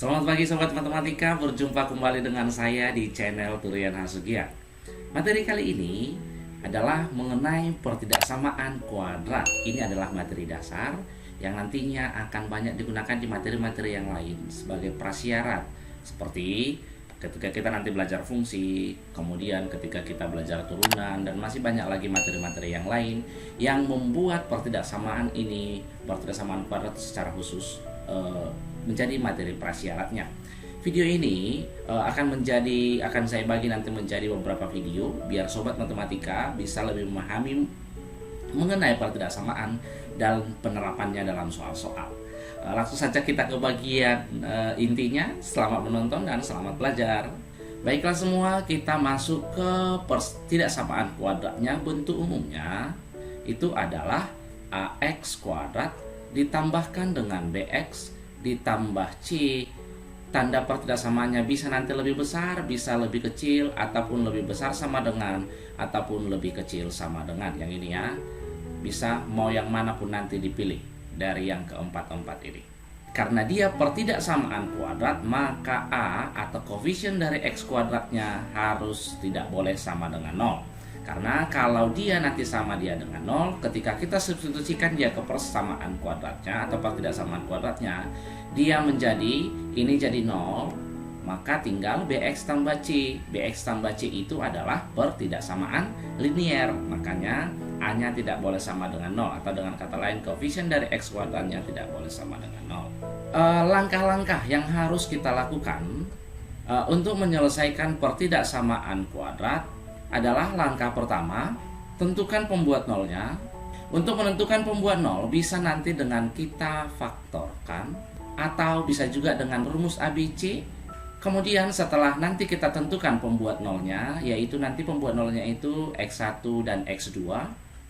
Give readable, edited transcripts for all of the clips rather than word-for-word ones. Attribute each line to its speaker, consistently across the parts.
Speaker 1: Selamat pagi Sobat Matematika, berjumpa kembali dengan saya di channel Turian Hasugia. Materi kali ini adalah mengenai pertidaksamaan kuadrat. Ini adalah materi dasar yang nantinya akan banyak digunakan di materi-materi yang lain sebagai prasyarat. Seperti ketika kita nanti belajar fungsi, kemudian ketika kita belajar turunan, dan masih banyak lagi materi-materi yang lain yang membuat pertidaksamaan ini, pertidaksamaan kuadrat secara khusus menjadi materi prasyaratnya. Video ini akan saya bagi nanti menjadi beberapa video biar sobat matematika bisa lebih memahami mengenai pertidaksamaan dan penerapannya dalam soal-soal. Langsung saja kita ke bagian intinya. Selamat menonton dan selamat belajar. Baiklah semua, kita masuk ke pertidaksamaan kuadratnya. Bentuk umumnya itu adalah AX kuadrat ditambahkan dengan BX ditambah C. Tanda pertidaksamaannya bisa nanti lebih besar, bisa lebih kecil, ataupun lebih besar sama dengan, ataupun lebih kecil sama dengan. Yang ini ya, bisa mau yang manapun nanti dipilih dari yang keempat-empat ini. Karena dia pertidaksamaan kuadrat, maka A atau koefisien dari X kuadratnya harus tidak boleh sama dengan 0. Karena kalau dia nanti sama dia dengan 0, ketika kita substitusikan dia ke persamaan kuadratnya atau pertidaksamaan kuadratnya, dia menjadi, ini jadi 0, maka tinggal BX tambah C. BX tambah C itu adalah pertidaksamaan linier. Makanya A-nya tidak boleh sama dengan 0, atau dengan kata lain koefisien dari X kuadratnya tidak boleh sama dengan 0. Langkah-langkah yang harus kita lakukan untuk menyelesaikan pertidaksamaan kuadrat adalah langkah pertama, tentukan pembuat nolnya. Untuk menentukan pembuat nol bisa nanti dengan kita faktorkan, atau bisa juga dengan rumus ABC. Kemudian setelah nanti kita tentukan pembuat nolnya, yaitu nanti pembuat nolnya itu X1 dan X2.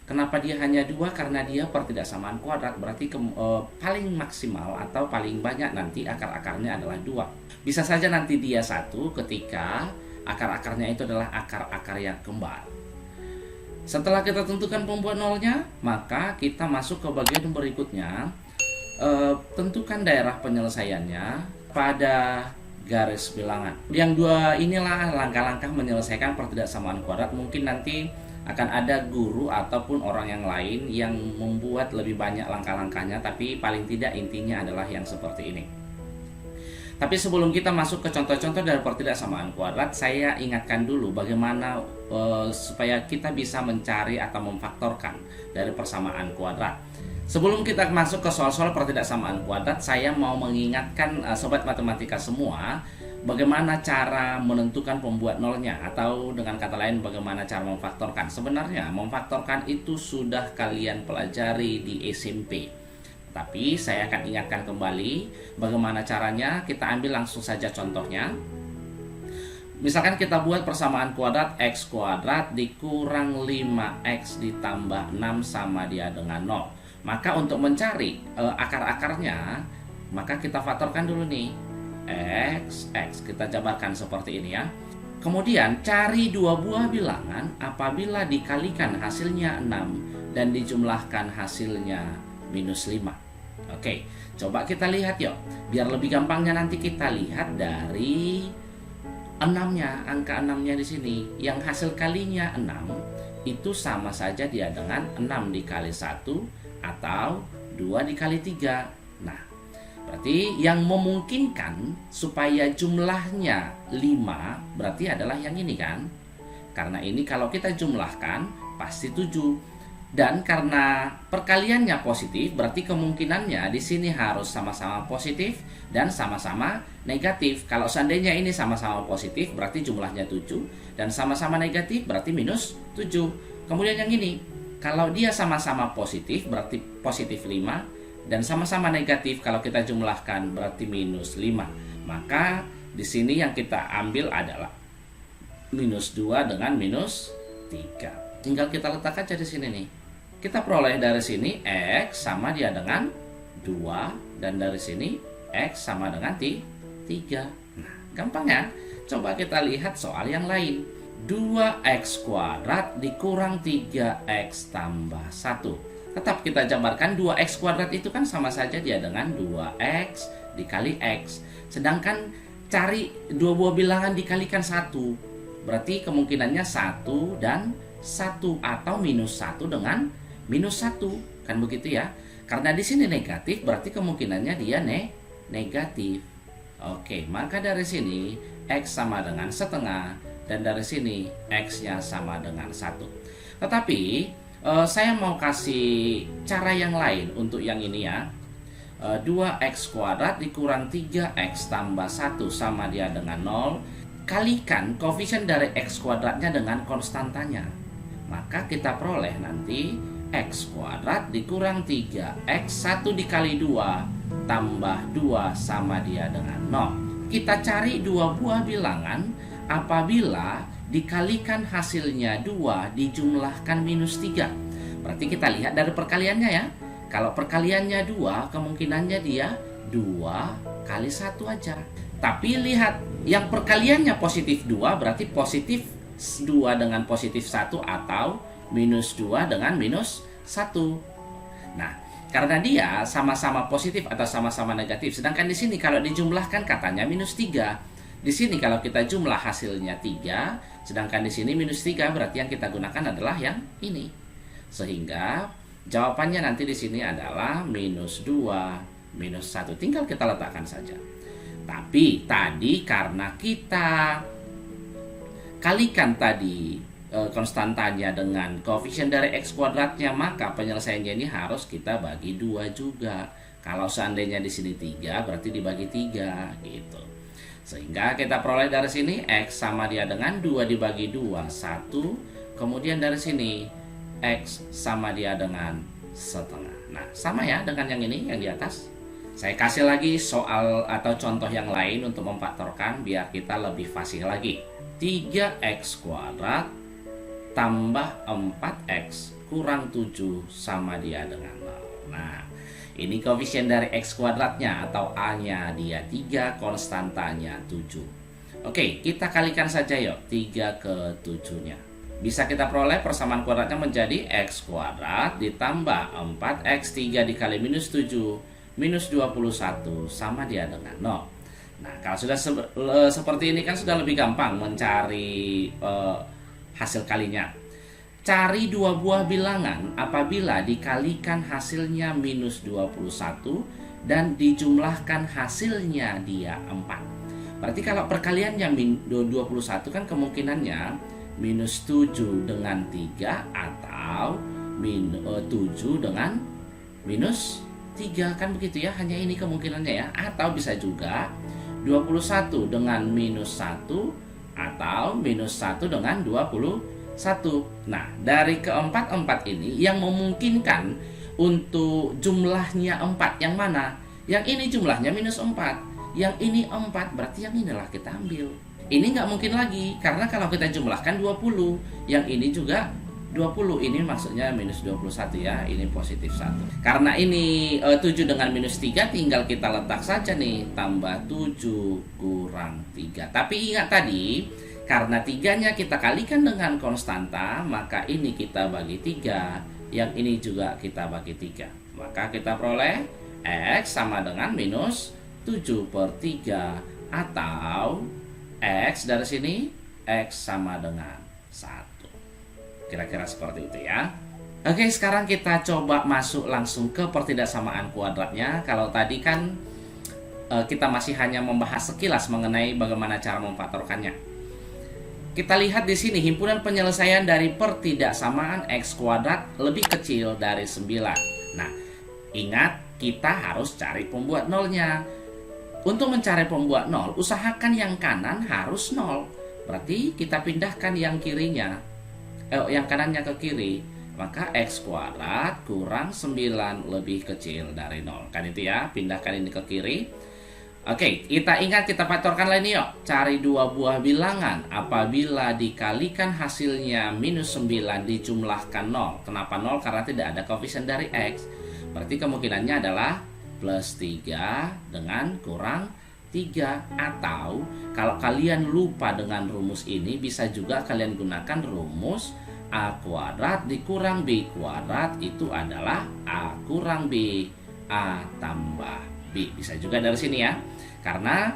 Speaker 1: Kenapa dia hanya 2? Karena dia pertidaksamaan kuadrat, berarti paling maksimal atau paling banyak nanti akar-akarnya adalah 2. Bisa saja nanti dia 1 ketika akar-akarnya itu adalah akar-akar yang kembar. Setelah kita tentukan pembuat nolnya, maka kita masuk ke bagian berikutnya. Tentukan daerah penyelesaiannya pada garis bilangan. Yang dua inilah langkah-langkah menyelesaikan pertidaksamaan kuadrat. Mungkin nanti akan ada guru ataupun orang yang lain yang membuat lebih banyak langkah-langkahnya, tapi paling tidak intinya adalah yang seperti ini. Tapi sebelum kita masuk ke contoh-contoh dari pertidaksamaan kuadrat, saya ingatkan dulu bagaimana supaya kita bisa mencari atau memfaktorkan dari persamaan kuadrat. Sebelum kita masuk ke soal-soal pertidaksamaan kuadrat, saya mau mengingatkan sobat matematika semua bagaimana cara menentukan pembuat nolnya, atau dengan kata lain bagaimana cara memfaktorkan. Sebenarnya memfaktorkan itu sudah kalian pelajari di SMP. Tapi saya akan ingatkan kembali bagaimana caranya. Kita ambil langsung saja contohnya. Misalkan kita buat persamaan kuadrat X kuadrat dikurang 5X ditambah 6 sama dia dengan 0. Maka untuk mencari akar-akarnya, maka kita faktorkan dulu nih. X kita jabarkan seperti ini ya. Kemudian cari dua buah bilangan apabila dikalikan hasilnya 6 dan dijumlahkan hasilnya minus 5. Oke, coba kita lihat yuk. Biar lebih gampangnya nanti kita lihat dari 6-nya, angka 6-nya di sini. Yang hasil kalinya 6 itu sama saja dia dengan 6 dikali 1 atau 2 dikali 3. Nah, berarti yang memungkinkan supaya jumlahnya 5 berarti adalah yang ini kan? Karena ini kalau kita jumlahkan pasti 7. Dan karena perkaliannya positif, berarti kemungkinannya di sini harus sama-sama positif dan sama-sama negatif. Kalau seandainya ini sama-sama positif, berarti jumlahnya 7. Dan sama-sama negatif, berarti minus 7. Kemudian yang ini, kalau dia sama-sama positif, berarti positif 5. Dan sama-sama negatif, kalau kita jumlahkan, berarti minus 5. Maka di sini yang kita ambil adalah minus 2 dengan minus 3. Tinggal kita letakkan aja di sini nih. Kita peroleh dari sini X sama dia dengan 2, dan dari sini X sama dengan 3. Nah, gampang ya. Coba kita lihat soal yang lain. 2X kuadrat dikurang 3X tambah 1. Tetap kita jabarkan 2X kuadrat itu kan sama saja dia dengan 2X dikali X. Sedangkan cari dua buah bilangan dikalikan 1. Berarti kemungkinannya 1 dan 1 atau minus 1 dengan minus 1. Kan begitu ya. Karena di sini negatif berarti kemungkinannya dia negatif. Oke, maka dari sini X sama dengan setengah dan dari sini X-nya sama dengan 1. Tetapi saya mau kasih cara yang lain untuk yang ini ya. 2x kuadrat dikurang 3x tambah 1 sama dia dengan 0. Kalikan koefisien dari x kuadratnya dengan konstantanya. Maka kita peroleh nanti x kuadrat dikurang 3x 1 dikali 2 tambah 2 sama dia dengan 0. Kita cari dua buah bilangan apabila dikalikan hasilnya 2 dijumlahkan minus 3. Berarti kita lihat dari perkaliannya ya. Kalau perkaliannya 2, kemungkinannya dia 2 kali 1 aja. Tapi lihat, yang perkaliannya positif 2 berarti positif 2 dengan positif 1 atau minus 2 dengan minus 1. Nah, karena dia sama-sama positif atau sama-sama negatif. Sedangkan di sini kalau dijumlahkan katanya minus 3. Di sini kalau kita jumlah hasilnya 3, sedangkan di sini minus 3 berarti yang kita gunakan adalah yang ini. Sehingga jawabannya nanti di sini adalah minus 2, minus 1. Tinggal kita letakkan saja. Tapi tadi karena kita kalikan tadi konstantanya dengan koefisien dari x kuadratnya, maka penyelesaiannya ini harus kita bagi 2 juga. Kalau seandainya di sini 3 berarti dibagi 3 gitu. Sehingga kita peroleh dari sini X sama dia dengan 2 dibagi 2, 1. Kemudian dari sini X sama dia dengan setengah. Nah, sama ya dengan yang ini, yang di atas. Saya kasih lagi soal atau contoh yang lain untuk memfaktorkan biar kita lebih fasih lagi. 3x kuadrat tambah 4x kurang 7 sama dia dengan 0. Nah, ini koefisien dari x kuadratnya atau A-nya dia 3, konstantanya 7. Oke, kita kalikan saja yuk 3 ke 7-nya. Bisa kita peroleh persamaan kuadratnya menjadi x kuadrat ditambah 4x 3 dikali minus 7 minus 21 sama dia dengan 0. Nah, kalau sudah seperti ini kan sudah lebih gampang mencari hasil kalinya. Cari dua buah bilangan apabila dikalikan hasilnya minus 21 dan dijumlahkan hasilnya dia 4. Berarti kalau perkaliannya 21 kan kemungkinannya minus 7 dengan 3 atau 7 dengan minus 3 kan begitu ya. Hanya ini kemungkinannya ya. Atau bisa juga 21 dengan minus 1 atau minus 1 dengan 21. Nah, dari keempat-empat ini yang memungkinkan untuk jumlahnya 4 yang mana? Yang ini jumlahnya minus 4, yang ini 4, berarti yang inilah kita ambil. Ini nggak mungkin lagi, karena kalau kita jumlahkan 20, yang ini juga 20, ini maksudnya minus 21 ya, ini positif 1. Karena ini 7 dengan minus 3, tinggal kita letak saja nih, tambah 7 kurang 3. Tapi ingat tadi, karena 3-nya kita kalikan dengan konstanta, maka ini kita bagi 3, yang ini juga kita bagi 3. Maka kita peroleh X sama dengan minus 7 per 3, atau X dari sini, X sama dengan 1. Kira-kira seperti itu ya. Oke, sekarang kita coba masuk langsung ke pertidaksamaan kuadratnya. Kalau tadi kan kita masih hanya membahas sekilas mengenai bagaimana cara memfaktorkannya. Kita lihat di sini himpunan penyelesaian dari pertidaksamaan x kuadrat lebih kecil dari 9. Nah, ingat kita harus cari pembuat nolnya. Untuk mencari pembuat nol, usahakan yang kanan harus 0. Berarti kita pindahkan yang kirinya, yang kanannya ke kiri. Maka x kuadrat kurang 9 lebih kecil dari 0. Kan itu ya, pindahkan ini ke kiri. Oke, kita ingat, kita faktorkan lagi yuk. Cari dua buah bilangan apabila dikalikan hasilnya minus 9 dijumlahkan 0. Kenapa 0? Karena tidak ada koefisien dari X. Berarti kemungkinannya adalah plus 3 dengan kurang 3. Atau kalau kalian lupa dengan rumus ini, bisa juga kalian gunakan rumus A kuadrat dikurang B kuadrat, itu adalah A kurang B, A tambah B. Bisa juga dari sini ya. Karena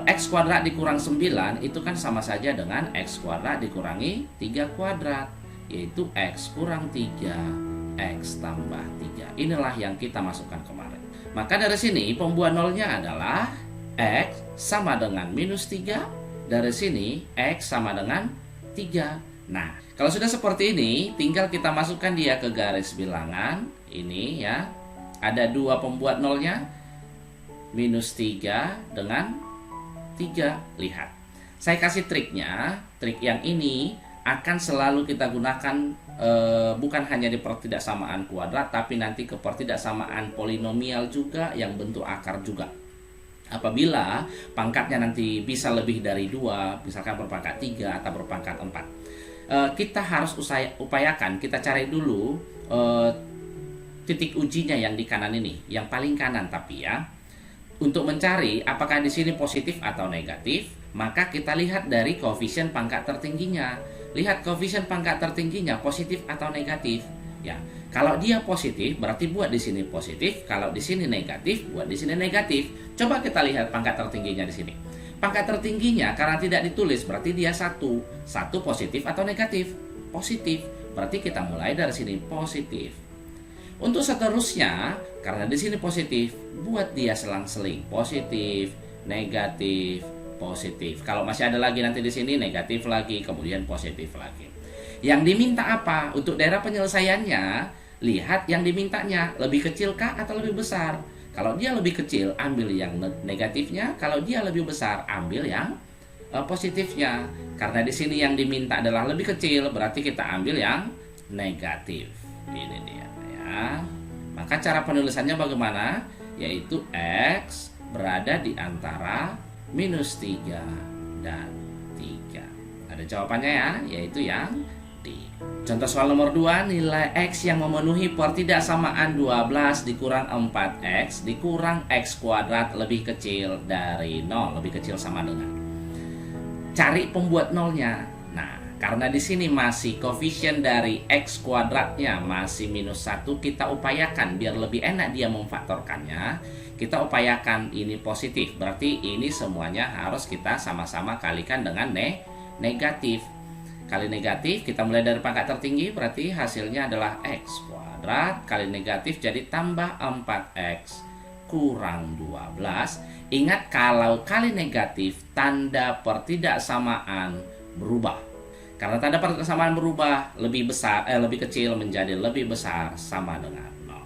Speaker 1: X kuadrat dikurang 9 itu kan sama saja dengan X kuadrat dikurangi 3 kuadrat, yaitu X kurang 3, X tambah 3. Inilah yang kita masukkan kemarin. Maka dari sini pembuat nolnya adalah X sama dengan minus 3. Dari sini X sama dengan 3. Nah, kalau sudah seperti ini, tinggal kita masukkan dia ke garis bilangan. Ini ya, ada 2 pembuat nolnya, minus 3 dengan 3. Lihat, saya kasih triknya. Trik yang ini akan selalu kita gunakan bukan hanya di pertidaksamaan kuadrat, tapi nanti ke pertidaksamaan polinomial juga yang bentuk akar juga. Apabila pangkatnya nanti bisa lebih dari 2, misalkan berpangkat 3 atau berpangkat 4, kita harus upayakan, kita cari dulu titik ujinya yang di kanan ini, yang paling kanan tapi ya. Untuk mencari apakah di sini positif atau negatif, maka kita lihat dari koefisien pangkat tertingginya. Lihat koefisien pangkat tertingginya positif atau negatif. Ya, kalau dia positif berarti buat di sini positif, kalau di sini negatif buat di sini negatif. Coba kita lihat pangkat tertingginya di sini. Pangkat tertingginya karena tidak ditulis berarti dia 1 positif atau negatif? Positif. Berarti kita mulai dari sini positif. Untuk seterusnya, karena di sini positif, buat dia selang-seling positif, negatif, positif. Kalau masih ada lagi nanti di sini negatif lagi, kemudian positif lagi. Yang diminta apa? Untuk daerah penyelesaiannya, lihat yang dimintanya lebih kecil kah atau lebih besar. Kalau dia lebih kecil, ambil yang negatifnya. Kalau dia lebih besar, ambil yang positifnya. Karena di sini yang diminta adalah lebih kecil, berarti kita ambil yang negatif. Ini dia ya. Maka cara penulisannya bagaimana? Yaitu X berada di antara minus 3 dan 3. Ada jawabannya ya, yaitu yang D. Contoh soal nomor 2, nilai X yang memenuhi pertidaksamaan 12 dikurang 4X dikurang X kuadrat lebih kecil dari 0, lebih kecil sama dengan. Cari pembuat nolnya. Nah, karena di sini masih koefisien dari X kuadratnya masih minus 1, kita upayakan biar lebih enak dia memfaktorkannya. Kita upayakan ini positif, berarti ini semuanya harus kita sama-sama kalikan dengan negatif. Kali negatif, kita mulai dari pangkat tertinggi, berarti hasilnya adalah X kuadrat kali negatif jadi tambah 4X kurang 12. Ingat, kalau kali negatif tanda pertidaksamaan berubah. Karena tanda pertidaksamaan berubah, lebih kecil menjadi lebih besar sama dengan 0.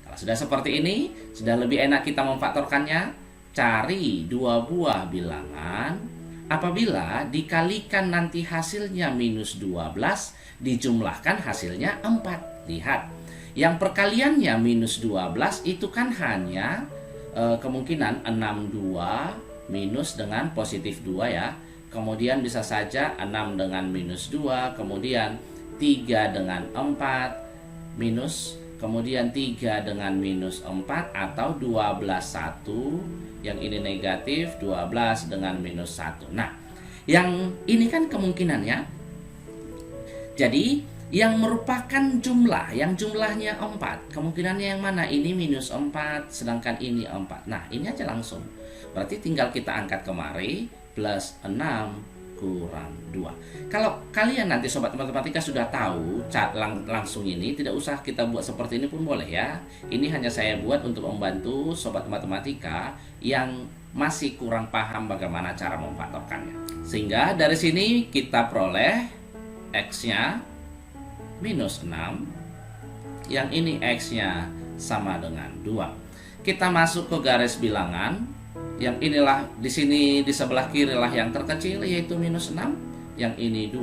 Speaker 1: Kalau sudah seperti ini, sudah lebih enak kita memfaktorkannya. Cari 2 buah bilangan. Apabila dikalikan nanti hasilnya minus 12, dijumlahkan hasilnya 4. Lihat, yang perkaliannya minus 12 itu kan hanya kemungkinan 62 minus dengan positif 2 ya. Kemudian bisa saja 6 dengan minus 2, kemudian 3 dengan 4 minus, kemudian 3 dengan minus 4, atau 12 1, yang ini negatif, 12 dengan minus 1. Nah, yang ini kan kemungkinannya. Jadi, yang merupakan jumlah, yang jumlahnya 4, kemungkinannya yang mana? Ini minus 4, sedangkan ini 4. Nah, ini aja langsung. Berarti tinggal kita angkat kemari, plus 6 kurang 2. Kalau kalian nanti sobat matematika sudah tahu langsung ini, tidak usah kita buat seperti ini pun boleh ya. Ini hanya saya buat untuk membantu sobat matematika yang masih kurang paham bagaimana cara memfaktorkannya. Sehingga dari sini kita peroleh X-nya minus 6, yang ini X-nya sama dengan 2. Kita masuk ke garis bilangan. Yang inilah di sini di sebelah kiri lah yang terkecil, yaitu minus 6, yang ini 2.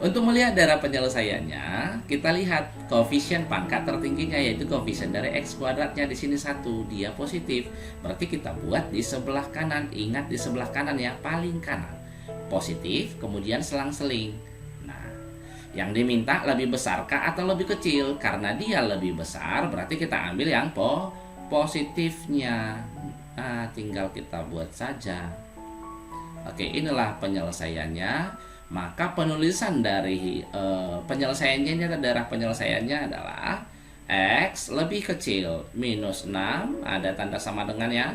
Speaker 1: Untuk melihat daerah penyelesaiannya, kita lihat koefisien pangkat tertingginya, yaitu koefisien dari X kuadratnya di sini 1, dia positif. Berarti kita buat di sebelah kanan. Ingat, di sebelah kanan ya, paling kanan. Positif, kemudian selang-seling. Nah, yang diminta lebih besarkah atau lebih kecil? Karena dia lebih besar, berarti kita ambil yang positifnya. Nah, tinggal kita buat saja. Oke, inilah penyelesaiannya. Maka penulisan dari penyelesaiannya ini, daerah penyelesaiannya adalah X lebih kecil minus 6, ada tanda sama dengan ya.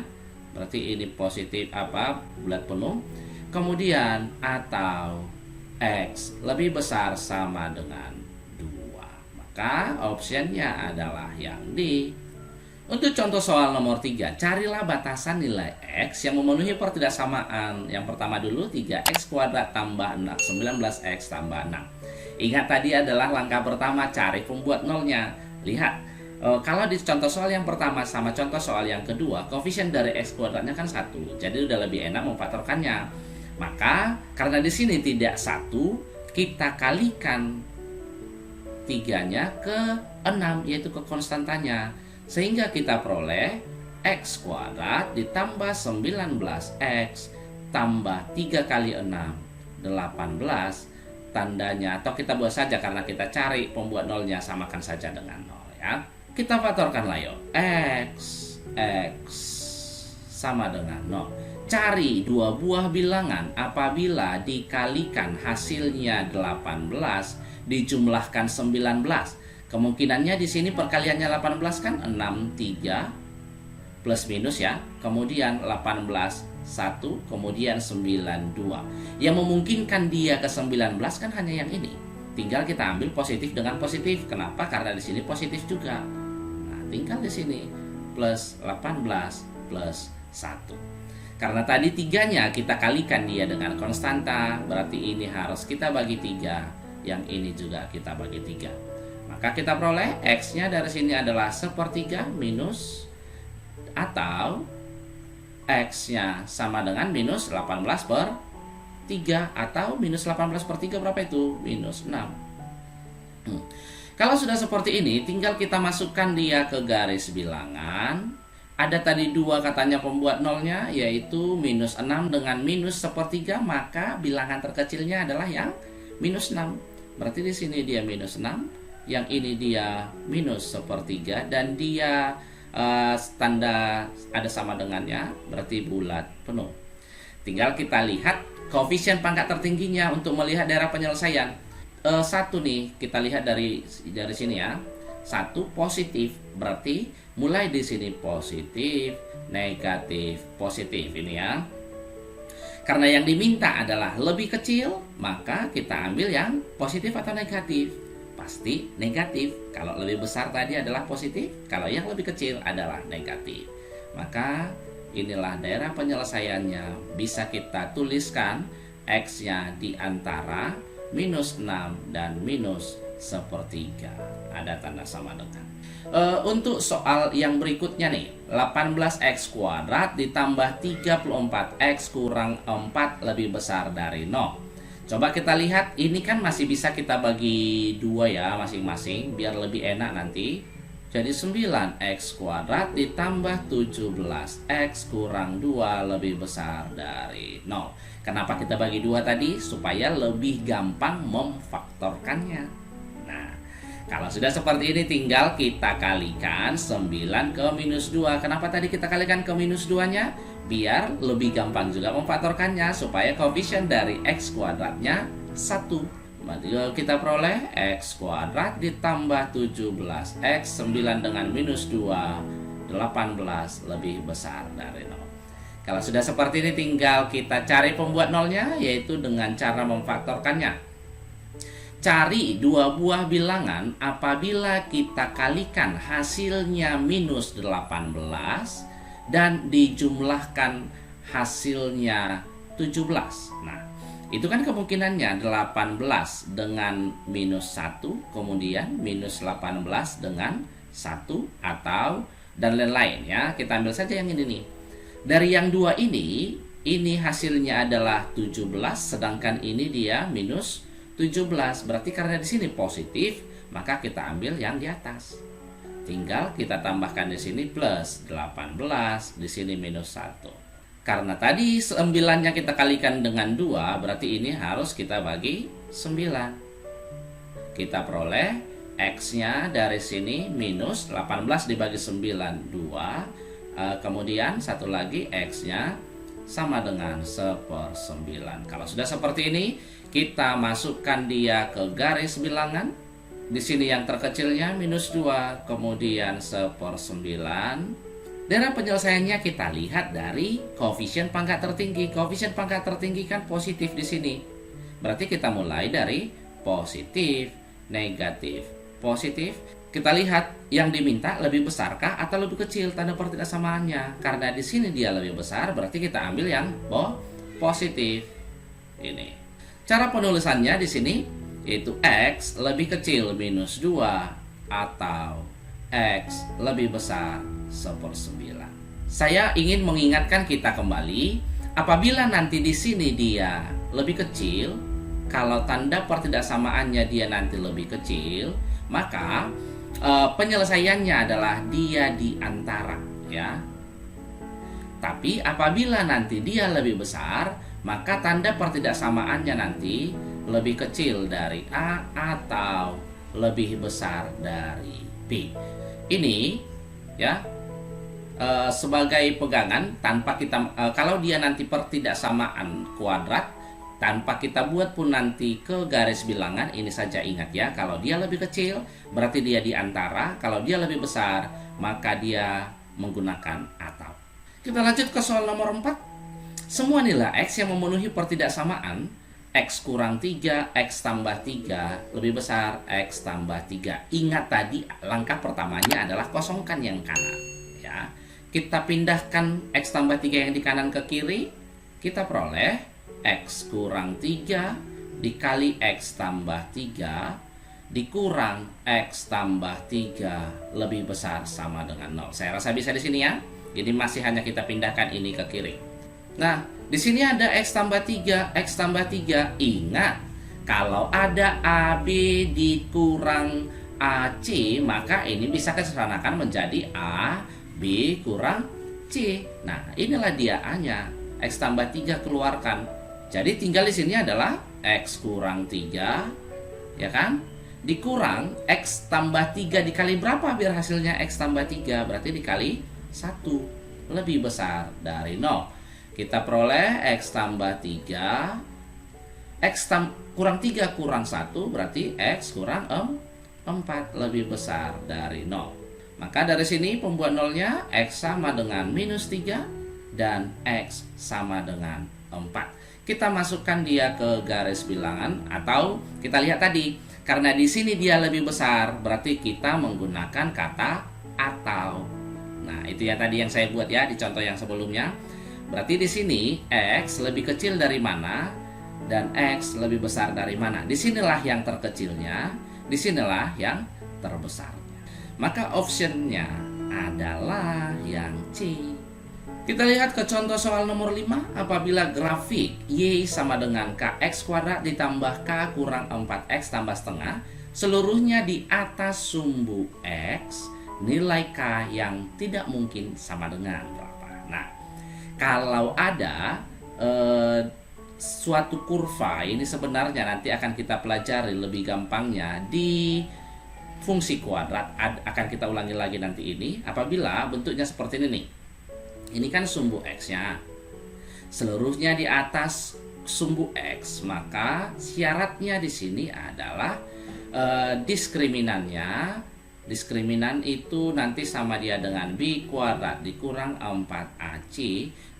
Speaker 1: Berarti ini positif bulat penuh. Kemudian atau X lebih besar sama dengan 2. Maka optionnya adalah yang D. Untuk contoh soal nomor 3, carilah batasan nilai X yang memenuhi pertidaksamaan. Yang pertama dulu, 3X kuadrat tambah 19X tambah 6. Ingat tadi adalah langkah pertama, cari pembuat nolnya. Lihat, kalau di contoh soal yang pertama sama contoh soal yang kedua, koefisien dari X kuadratnya kan 1. Jadi udah lebih enak memfaktorkannya. Maka, karena di sini tidak 1, kita kalikan 3-nya ke 6, yaitu ke konstantanya. Sehingga kita peroleh X kuadrat ditambah 19X tambah 3 kali 6, 18. Tandanya, atau kita buat saja karena kita cari pembuat nolnya, samakan saja dengan 0 ya. Kita faktorkan lah yuk. X sama dengan 0. Cari dua buah bilangan apabila dikalikan hasilnya 18 dijumlahkan 19. Kemungkinannya di sini perkaliannya 18 kan 63 plus minus ya. Kemudian 18 1, kemudian 92. Yang memungkinkan dia ke 19 kan hanya yang ini. Tinggal kita ambil positif dengan positif. Kenapa? Karena di sini positif juga. Nah, tinggal di sini plus 18 plus 1. Karena tadi 3-nya kita kalikan dia dengan konstanta, berarti ini harus kita bagi 3. Yang ini juga kita bagi 3. Maka kita peroleh X-nya dari sini adalah 1/3 minus, atau X-nya sama dengan minus 18/3, atau minus 18/3 berapa itu? Minus 6. Kalau sudah seperti ini, tinggal kita masukkan dia ke garis bilangan. Ada tadi 2 katanya pembuat nolnya, yaitu minus 6 dengan minus 1/3, maka bilangan terkecilnya adalah yang minus 6. Berarti di sini dia minus 6. Yang ini dia minus 1/3, dan dia tanda ada sama dengannya, berarti bulat penuh. Tinggal kita lihat koefisien pangkat tertingginya untuk melihat daerah penyelesaian. 1 nih, kita lihat dari sini ya. 1 positif, berarti mulai di sini positif, negatif, positif ini ya. Karena yang diminta adalah lebih kecil, maka kita ambil yang positif atau negatif. Pasti negatif. Kalau lebih besar tadi adalah positif, kalau yang lebih kecil adalah negatif. Maka inilah daerah penyelesaiannya. Bisa kita tuliskan X-nya di antara minus 6 dan minus 1/3. Ada tanda sama dengan. Untuk soal yang berikutnya nih, 18X kuadrat ditambah 34X kurang 4 lebih besar dari 0. Coba kita lihat, ini kan masih bisa kita bagi 2 ya masing-masing, biar lebih enak nanti. Jadi 9X kuadrat ditambah 17X kurang 2 lebih besar dari 0. Kenapa kita bagi 2 tadi? Supaya lebih gampang memfaktorkannya. Nah, kalau sudah seperti ini tinggal kita kalikan 9 ke minus 2. Kenapa tadi kita kalikan ke minus 2-nya? Biar lebih gampang juga memfaktorkannya, supaya koefisien dari X kuadratnya 1. Maka kita peroleh X kuadrat ditambah 17X, 9 dengan minus 2, 18 lebih besar dari 0. Kalau sudah seperti ini tinggal kita cari pembuat nolnya, yaitu dengan cara memfaktorkannya. Cari dua buah bilangan apabila kita kalikan hasilnya minus 18 dan dijumlahkan hasilnya 17. Nah, itu kan kemungkinannya 18 dengan minus 1, kemudian minus 18 dengan 1, atau dan lain-lain ya. Kita ambil saja yang ini nih. Dari yang 2 ini hasilnya adalah 17, sedangkan ini dia minus 17. Berarti karena di sini positif, maka kita ambil yang di atas. Tinggal kita tambahkan di sini plus 18, di sini minus 1. Karena tadi 9-nya kita kalikan dengan 2, berarti ini harus kita bagi 9. Kita peroleh X-nya dari sini minus 18 dibagi 9, 2. Kemudian satu lagi X-nya sama dengan 1/9. Kalau sudah seperti ini, kita masukkan dia ke garis bilangan. Di sini yang terkecilnya minus 2, kemudian 1/9. Dalam penyelesaiannya kita lihat dari koefisien pangkat tertinggi. Koefisien pangkat tertinggi kan positif di sini. Berarti kita mulai dari positif, negatif, positif. Kita lihat yang diminta lebih besarkah atau lebih kecil tanda pertidaksamaannya. Karena di sini dia lebih besar, berarti kita ambil yang positif. Ini. Cara penulisannya di sini yaitu X lebih kecil minus 2 atau X lebih besar 1/9. Saya ingin mengingatkan kita kembali, apabila nanti di sini dia lebih kecil, kalau tanda pertidaksamaannya dia nanti lebih kecil, maka penyelesaiannya adalah dia di antara, ya. Tapi apabila nanti dia lebih besar, maka tanda pertidaksamaannya nanti lebih kecil dari A atau lebih besar dari B. Ini ya sebagai pegangan tanpa kita kalau dia nanti pertidaksamaan kuadrat tanpa kita buat pun nanti ke garis bilangan, ini saja ingat ya, kalau dia lebih kecil berarti dia di antara, kalau dia lebih besar maka dia menggunakan atau. Kita lanjut ke soal nomor 4. Semua nilai X yang memenuhi pertidaksamaan X kurang 3, X tambah 3 lebih besar X tambah 3. Ingat tadi langkah pertamanya adalah kosongkan yang kanan, ya. Kita pindahkan X tambah 3 yang di kanan ke kiri, kita peroleh X kurang 3 dikali X tambah 3 dikurang X tambah 3 lebih besar sama dengan 0. Saya rasa bisa di sini ya. Jadi masih hanya kita pindahkan ini ke kiri. Nah, di sini ada X tambah 3, X tambah 3. Ingat, kalau ada AB dikurang AC, maka ini bisa kesederhanakan menjadi A, B kurang C. Nah, inilah dia A-nya. X tambah 3 keluarkan. Jadi tinggal di sini adalah X kurang 3, ya kan? Dikurang X tambah 3 dikali berapa biar hasilnya X tambah 3? Berarti dikali 1, lebih besar dari 0. Kita peroleh X tambah 3, kurang 3 kurang 1 berarti X kurang 4 lebih besar dari 0. Maka dari sini pembuat nolnya X sama dengan minus 3 dan X sama dengan 4. Kita masukkan dia ke garis bilangan atau kita lihat tadi, karena di sini dia lebih besar berarti kita menggunakan kata atau. Nah, itu ya tadi yang saya buat ya di contoh yang sebelumnya. Berarti di sini X lebih kecil dari mana dan X lebih besar dari mana. Disinilah yang terkecilnya, disinilah yang terbesarnya. Maka optionnya adalah yang C. Kita lihat ke contoh soal nomor 5. Apabila grafik Y sama dengan KX kuadrat ditambah K kurang 4X tambah setengah, seluruhnya di atas sumbu X, nilai K yang tidak mungkin sama dengan berapa. Nah, kalau ada suatu kurva, ini sebenarnya nanti akan kita pelajari lebih gampangnya di fungsi kuadrat, akan kita ulangi lagi nanti ini. Apabila bentuknya seperti ini nih, ini kan sumbu X-nya, seluruhnya di atas sumbu X, maka syaratnya di sini adalah diskriminan itu nanti sama dia dengan B kuadrat dikurang 4AC,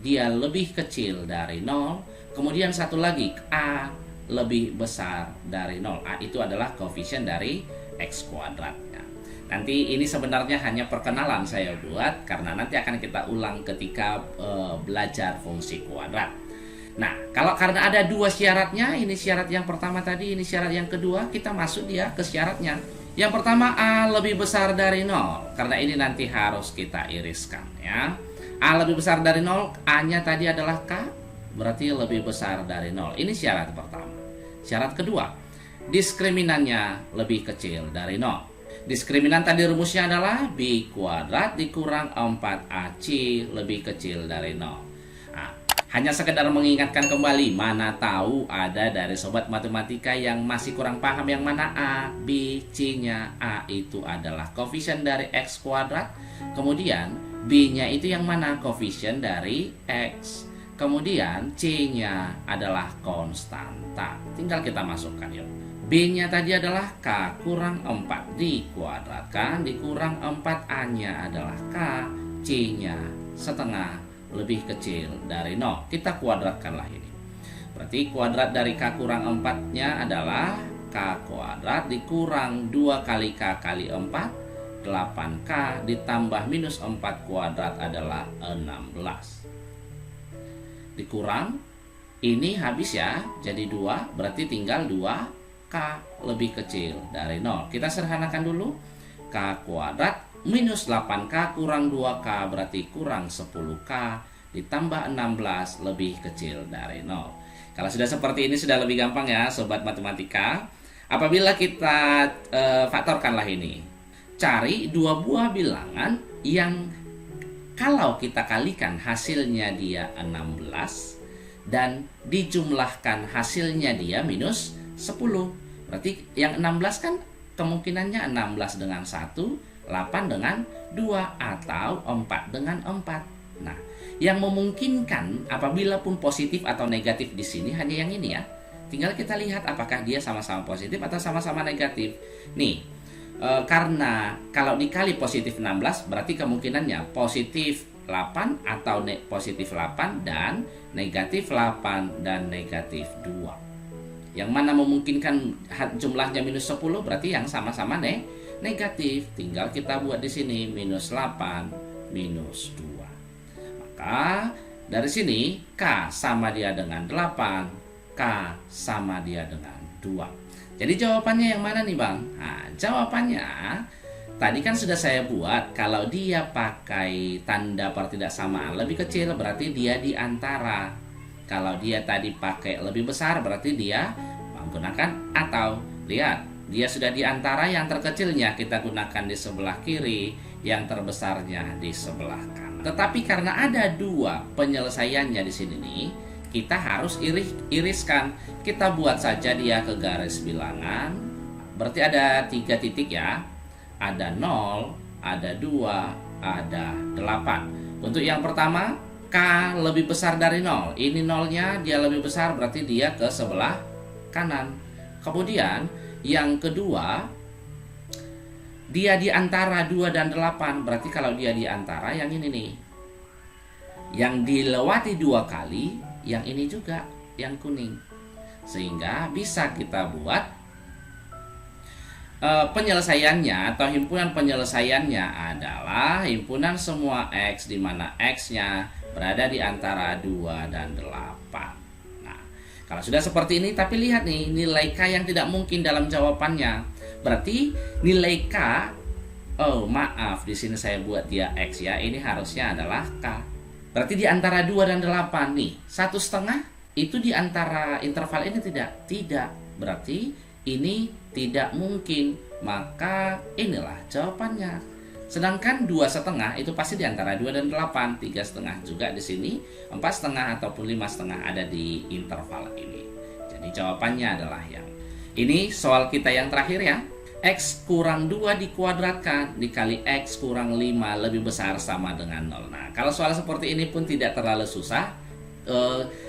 Speaker 1: dia lebih kecil dari 0. Kemudian satu lagi, A lebih besar dari 0. A itu adalah koefisien dari X kuadratnya. Nanti ini sebenarnya hanya perkenalan saya buat, karena nanti akan kita ulang ketika belajar fungsi kuadrat. Nah, karena ada dua syaratnya, ini syarat yang pertama tadi, ini syarat yang kedua, kita masuk dia ke syaratnya. Yang pertama, A lebih besar dari 0. Karena ini nanti harus kita iriskan ya. A lebih besar dari 0, A-nya tadi adalah K, berarti lebih besar dari 0. Ini syarat pertama. Syarat kedua, diskriminannya lebih kecil dari 0. Diskriminan tadi rumusnya adalah B kuadrat dikurang 4AC lebih kecil dari 0. Hanya sekedar mengingatkan kembali, mana tahu ada dari sobat matematika yang masih kurang paham yang mana A, B, C-nya. A itu adalah koefisien dari X kuadrat, kemudian B-nya itu yang mana? Koefisien dari X, kemudian C-nya adalah konstanta. Tinggal kita masukkan yuk. B-nya tadi adalah K kurang 4 dikuadratkan, dikurang 4 A-nya adalah K, C-nya setengah lebih kecil dari 0. Kita kuadratkanlah ini. Berarti kuadrat dari K kurang 4-nya adalah K kuadrat dikurang 2 kali K kali 4, 8K ditambah minus 4 kuadrat adalah 16. Dikurang, ini habis ya, jadi 2, berarti tinggal 2K lebih kecil dari 0. Kita sederhanakan dulu. K kuadrat minus 8K kurang 2K berarti kurang 10K ditambah 16 lebih kecil dari 0. Kalau sudah seperti ini sudah lebih gampang ya sobat matematika. Apabila kita faktorkanlah ini. Cari dua buah bilangan yang kalau kita kalikan hasilnya dia 16 dan dijumlahkan hasilnya dia minus 10. Berarti yang 16 kan kemungkinannya 16 dengan 1, 8 dengan 2 atau 4 dengan 4. Nah, yang memungkinkan apabila pun positif atau negatif di sini hanya yang ini ya. Tinggal kita lihat apakah dia sama-sama positif atau sama-sama negatif. Nih, karena kalau dikali positif 16 berarti kemungkinannya positif 8 atau positif 8 dan negatif 8 dan negatif 2. Yang mana memungkinkan jumlahnya minus 10 berarti yang sama-sama negatif. Tinggal kita buat di sini minus 8 minus 2. Maka dari sini K sama dia dengan 8, K sama dia dengan 2. Jadi jawabannya yang mana nih Bang? Nah, jawabannya tadi kan sudah saya buat. Kalau dia pakai tanda pertidaksamaan lebih kecil berarti dia di antara. Kalau dia tadi pakai lebih besar berarti dia menggunakan atau. Lihat, dia sudah di antara, yang terkecilnya kita gunakan di sebelah kiri, yang terbesarnya di sebelah kanan. Tetapi karena ada dua penyelesaiannya di sini nih, kita harus iriskan. Kita buat saja dia ke garis bilangan. Berarti ada 3 titik ya. Ada 0, ada 2, ada 8. Untuk yang pertama, K lebih besar dari 0. Ini 0-nya dia lebih besar berarti dia ke sebelah kanan. Kemudian yang kedua, dia di antara 2 dan 8. Berarti kalau dia di antara yang ini nih. Yang dilewati 2 kali, yang ini juga yang kuning. Sehingga bisa kita buat penyelesaiannya atau himpunan penyelesaiannya adalah himpunan semua X di mana X-nya berada di antara 2 dan 8. Nah, kalau sudah seperti ini, tapi lihat nih nilai K yang tidak mungkin dalam jawabannya. Berarti nilai K, oh maaf, di sini saya buat dia X ya, ini harusnya adalah K. Berarti di antara 2 dan 8 nih, 1,5 itu di antara interval ini tidak? Tidak. Berarti ini tidak mungkin. Maka inilah jawabannya. Sedangkan 2,5 itu pasti di antara 2 dan 8. 3,5 juga di sini. 4,5 ataupun 5,5 ada di interval ini. Jadi jawabannya adalah yang ini. Soal kita yang terakhir ya. X kurang 2 dikuadratkan dikali X kurang 5 lebih besar sama dengan 0. Nah, kalau soal seperti ini pun tidak terlalu susah.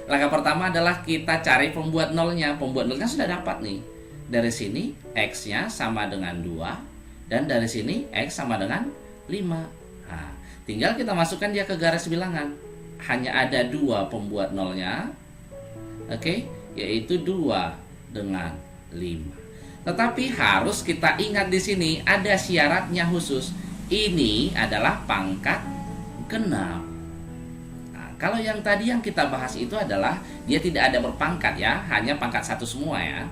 Speaker 1: Langkah pertama adalah kita cari pembuat nolnya. Pembuat nolnya sudah dapat nih. Dari sini X-nya sama dengan 2. Dan dari sini X sama dengan 5. Nah, tinggal kita masukkan dia ke garis bilangan. Hanya ada 2 pembuat nolnya. Oke, yaitu 2 dengan 5. Tetapi harus kita ingat di sini ada syaratnya khusus. Ini adalah pangkat genap. Nah, kalau yang tadi yang kita bahas itu adalah dia tidak ada berpangkat ya, hanya pangkat 1 semua ya.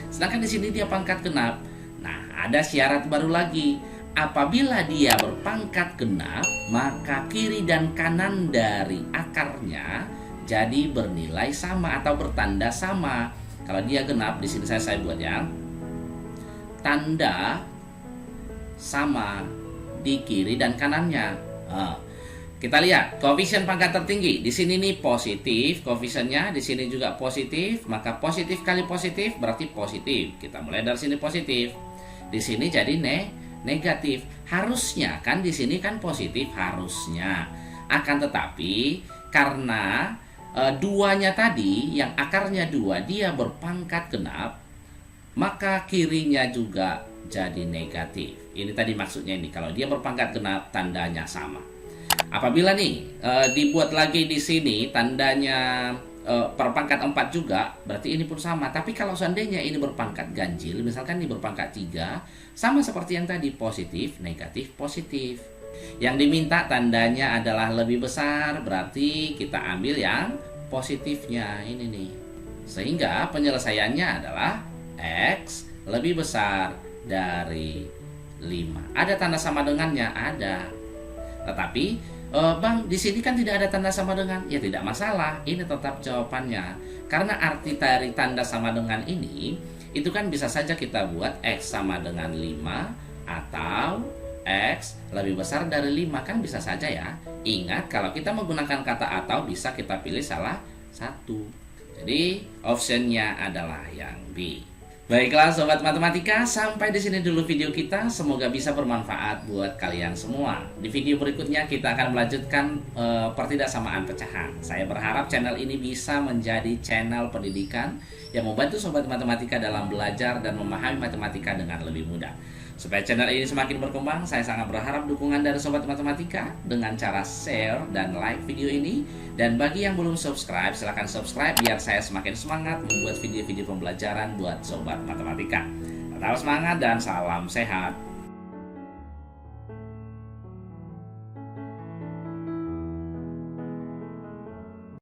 Speaker 1: Sedangkan di sini dia pangkat genap. Nah, ada syarat baru lagi. Apabila dia berpangkat genap, maka kiri dan kanan dari akarnya jadi bernilai sama atau bertanda sama. Kalau dia genap, di sini saya buat ya. Tanda sama di kiri dan kanannya. Kita lihat koefisien pangkat tertinggi di sini nih positif, koefisiennya di sini juga positif, maka positif kali positif berarti positif. Kita mulai dari sini positif. Di sini jadi negatif. Harusnya kan di sini kan positif harusnya. Akan tetapi karena duanya tadi yang akarnya 2 dia berpangkat genap. maka kirinya juga jadi negatif. Ini tadi maksudnya ini, kalau dia berpangkat genap tandanya sama. Apabila nih dibuat lagi di sini tandanya berpangkat 4 juga, berarti ini pun sama. Tapi kalau seandainya ini berpangkat ganjil, misalkan ini berpangkat 3, sama seperti yang tadi, positif, negatif, positif. Yang diminta tandanya adalah lebih besar, berarti kita ambil yang positifnya ini nih. Sehingga penyelesaiannya adalah X lebih besar dari 5. Ada tanda sama dengannya? Ada. Tetapi Bang, di sini kan tidak ada tanda sama dengan. Ya tidak masalah, ini tetap jawabannya. Karena arti dari tanda sama dengan ini, itu kan bisa saja kita buat X sama dengan 5 atau X lebih besar dari 5, kan bisa saja ya. Ingat, kalau kita menggunakan kata atau bisa kita pilih salah satu. Jadi optionnya adalah yang B. Baiklah sobat matematika, sampai di sini dulu video kita. Semoga bisa bermanfaat buat kalian semua. Di video berikutnya kita akan melanjutkan pertidaksamaan pecahan. Saya berharap channel ini bisa menjadi channel pendidikan yang membantu sobat matematika dalam belajar dan memahami matematika dengan lebih mudah. Supaya channel ini semakin berkembang, saya sangat berharap dukungan dari sobat matematika dengan cara share dan like video ini. Dan bagi yang belum subscribe, silahkan subscribe biar saya semakin semangat membuat video-video pembelajaran buat sobat matematika. Tetap semangat dan salam sehat.